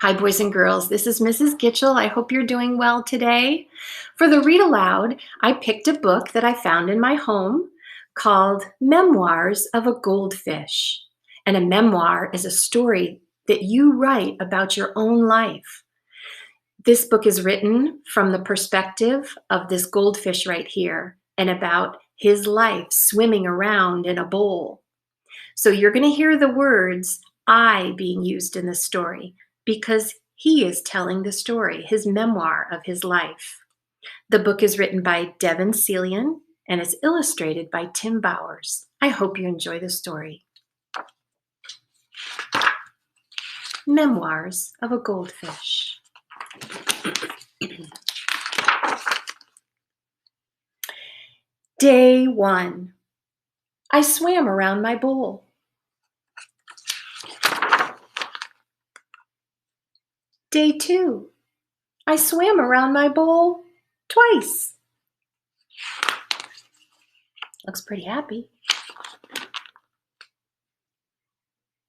Hi, boys and girls. This is Mrs. Gitchell. I hope you're doing well today. For the Read Aloud, I picked a book that I found in my home called Memoirs of a Goldfish. And a memoir is a story that you write about your own life. This book is written from the perspective of this goldfish right here and about his life swimming around in a bowl. So you're going to hear the words I being used in this story because he is telling the story, his memoir of his life. The book is written by Devin Celian and is illustrated by Tim Bowers. I hope you enjoy the story. Memoirs of a Goldfish. Day 1. I swam around my bowl. Day 2. I swam around my bowl twice. Looks pretty happy.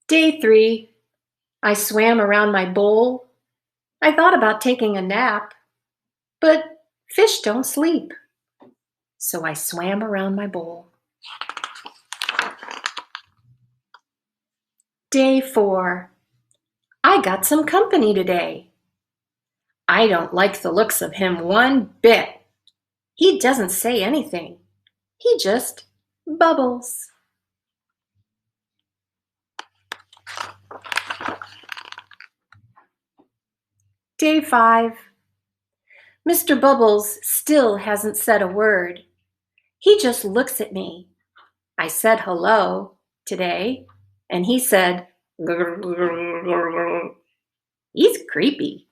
Day 3. I swam around my bowl. I thought about taking a nap, but fish don't sleep. So I swam around my bowl. Day 4. I got some company today. I don't like the looks of him one bit. He doesn't say anything. He just bubbles. Day 5. Mr. Bubbles still hasn't said a word. He just looks at me. I said hello today, and he said, "Grr, grr, grr, grr." He's creepy.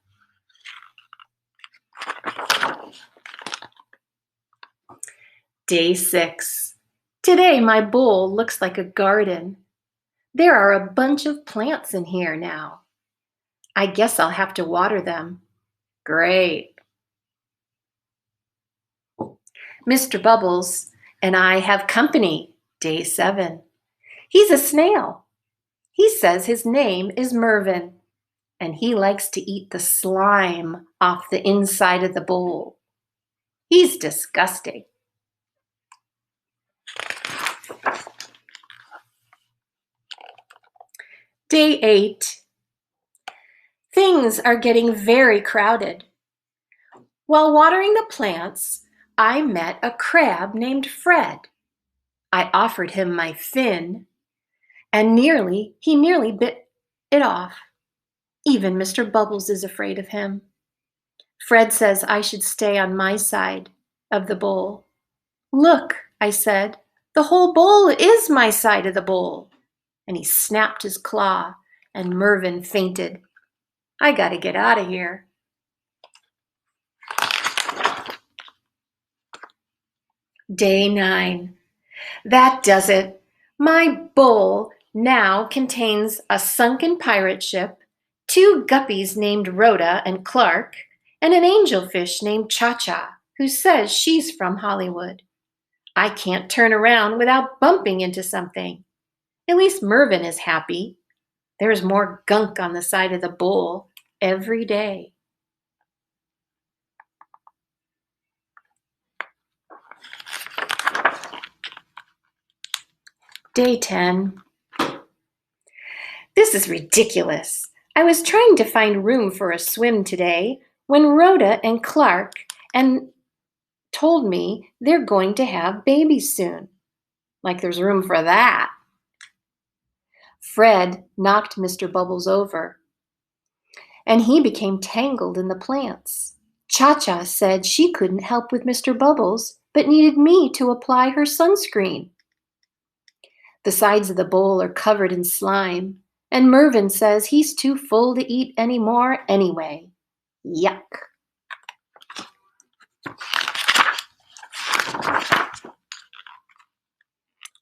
Day 6. Today my bowl looks like a garden. There are a bunch of plants in here now. I guess I'll have to water them. Great. Mr. Bubbles and I have company. Day 7. He's a snail. He says his name is Mervin, and he likes to eat the slime off the inside of the bowl. He's disgusting. Day 8. Things are getting very crowded. While watering the plants, I met a crab named Fred. I offered him my fin, and he nearly bit it off. Even Mr. Bubbles is afraid of him. Fred says I should stay on my side of the bowl. Look, I said, the whole bowl is my side of the bowl. And he snapped his claw, and Mervin fainted. I gotta get out of here. Day 9. That does it. My bowl now contains a sunken pirate ship, 2 guppies named Rhoda and Clark, and an angelfish named Cha-Cha, who says she's from Hollywood. I can't turn around without bumping into something. At least Mervin is happy. There's more gunk on the side of the bowl every day. Day 10. This is ridiculous. I was trying to find room for a swim today when Rhoda and Clark told me they're going to have babies soon. Like there's room for that. Fred knocked Mr. Bubbles over, and he became tangled in the plants. Cha-Cha said she couldn't help with Mr. Bubbles, but needed me to apply her sunscreen. The sides of the bowl are covered in slime, and Mervin says he's too full to eat anymore anyway. Yuck.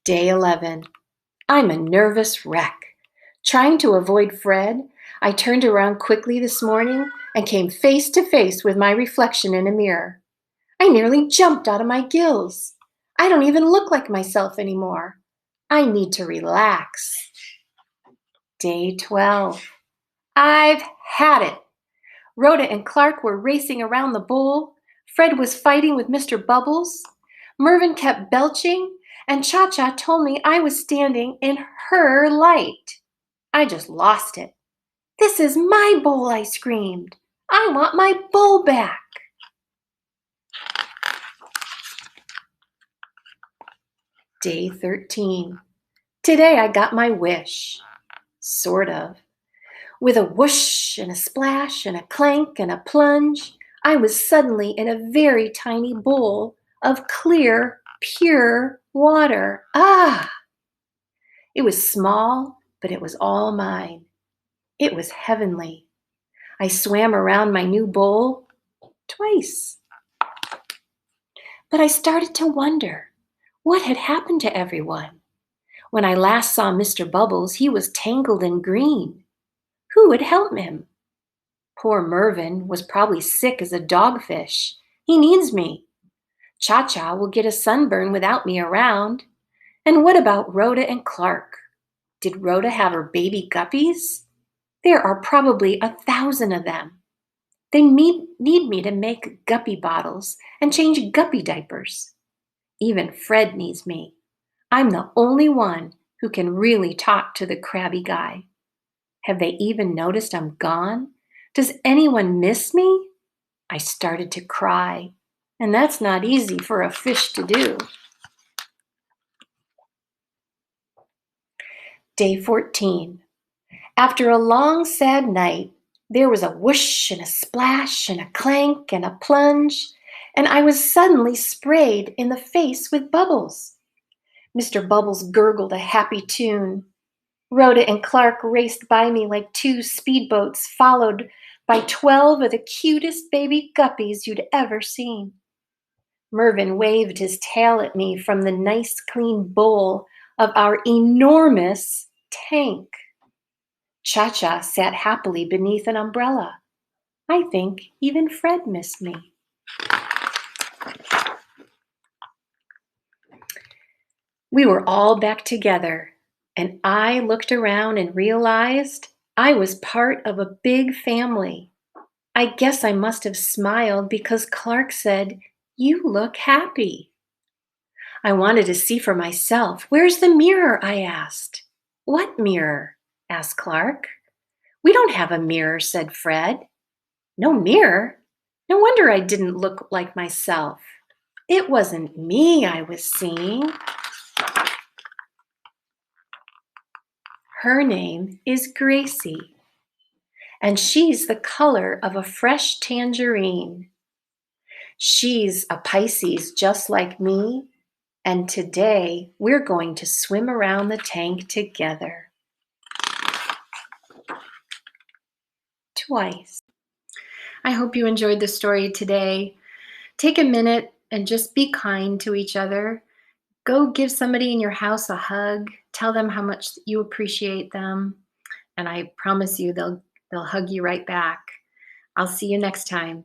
Day 11. I'm a nervous wreck. Trying to avoid Fred, I turned around quickly this morning and came face to face with my reflection in a mirror. I nearly jumped out of my gills. I don't even look like myself anymore. I need to relax. Day 12. I've had it. Rhoda and Clark were racing around the bowl. Fred was fighting with Mr. Bubbles. Mervyn kept belching, and Cha-Cha told me I was standing in her light. I just lost it. "This is my bowl," I screamed. "I want my bowl back." Day 13. Today I got my wish. Sort of. With a whoosh and a splash and a clank and a plunge, I was suddenly in a very tiny bowl of clear, pure water. Ah! It was small, but it was all mine. It was heavenly. I swam around my new bowl twice. But I started to wonder what had happened to everyone. When I last saw Mr. Bubbles, he was tangled in green. Who would help him? Poor Mervyn was probably sick as a dogfish. He needs me. Cha-Cha will get a sunburn without me around. And what about Rhoda and Clark? Did Rhoda have her baby guppies? There are probably 1,000 of them. They need me to make guppy bottles and change guppy diapers. Even Fred needs me. I'm the only one who can really talk to the crabby guy. Have they even noticed I'm gone? Does anyone miss me? I started to cry, and that's not easy for a fish to do. Day 14. After a long, sad night, there was a whoosh and a splash and a clank and a plunge, and I was suddenly sprayed in the face with bubbles. Mr. Bubbles gurgled a happy tune. Rhoda and Clark raced by me like two speedboats, followed by 12 of the cutest baby guppies you'd ever seen. Mervyn waved his tail at me from the nice clean bowl of our enormous tank. Cha-Cha sat happily beneath an umbrella. I think even Fred missed me. We were all back together, and I looked around and realized I was part of a big family. I guess I must have smiled because Clark said, "You look happy." I wanted to see for myself. "Where's the mirror?" I asked. "What mirror?" asked Clark. "We don't have a mirror," said Fred. "No mirror? No wonder I didn't look like myself. It wasn't me I was seeing." Her name is Gracie, and she's the color of a fresh tangerine. She's a Pisces just like me, and today we're going to swim around the tank together. Twice. I hope you enjoyed the story today. Take a minute and just be kind to each other. Go give somebody in your house a hug. Tell them how much you appreciate them. And I promise you they'll hug you right back. I'll see you next time.